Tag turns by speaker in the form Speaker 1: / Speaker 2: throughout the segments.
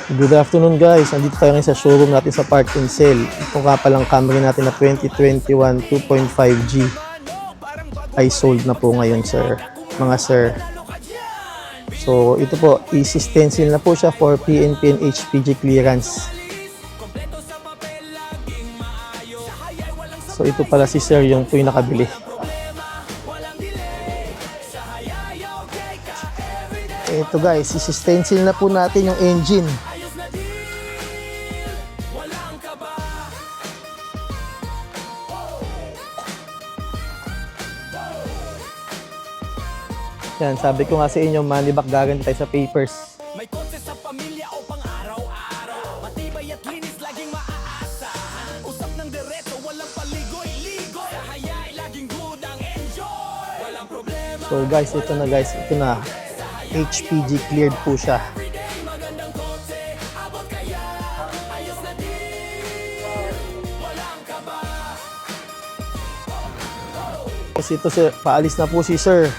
Speaker 1: Good afternoon guys, nandito tayo ngayon sa showroom natin sa Park and Sell. Ito nga palang Camry natin na 2021 2.5G ay sold na po ngayon mga sir. So ito po, easy stencil na po siya for PNP and HPG clearance. So ito pala si sir yung po yung nakabili. Ito guys, isi-stencil na po natin yung engine. Yan, sabi ko nga sa inyo, money back guarantee tayo sa papers.
Speaker 2: May kotse sa pamilya o pang araw-araw. Matibay at linis, laging maaasahan. Usap ng diretso, walang paligoy-ligoy. Sa hayay, laging good ang enjoy. Walang problema.
Speaker 1: So guys, ito na. HPG cleared po siya.
Speaker 2: Magandang kotse, abot kaya. Ayos na din. Walang kaba.
Speaker 1: Kasi ito sir, paalis na po si sir.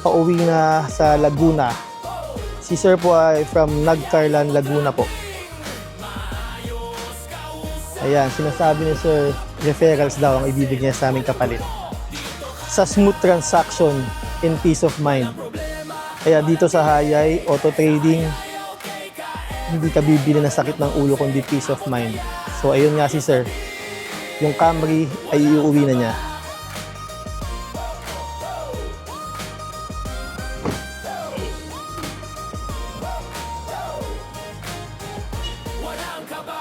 Speaker 1: Pauwi na sa Laguna. Si sir po ay from Nagcarlan, Laguna po. Ayan, sinasabi ni sir, referrals daw ang ibibigay niya sa aming kapalit. Sa smooth transaction and peace of mind. Kaya dito sa Hayay Auto Trading, hindi ka bibili ng sakit ng ulo kundi peace of mind. So ayun nga si sir, yung Camry ay iuwi na niya.
Speaker 2: Walang kaba.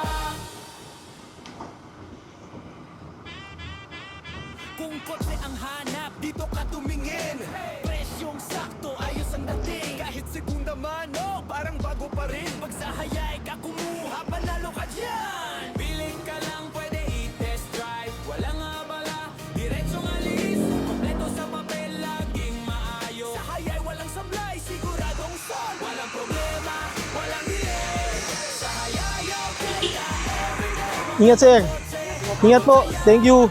Speaker 2: Kung kotse ang hanap, dito ka tumingin. Presyong sakto, ayos ang dating. Kahit segunda mano, parang bago pa rin. Pag sa hayay ka kumuha, panalo ka dyan. Piling ka lang, pwede i-test drive. Walang abala, diretsong alis. Kompleto sa papel, laging maayos. Sa hayay, walang sablay, siguradong solve. Walang problema, walang delay. Sa hayay, okay ka everyday.
Speaker 1: Ingat sir! Ingat po! Thank you!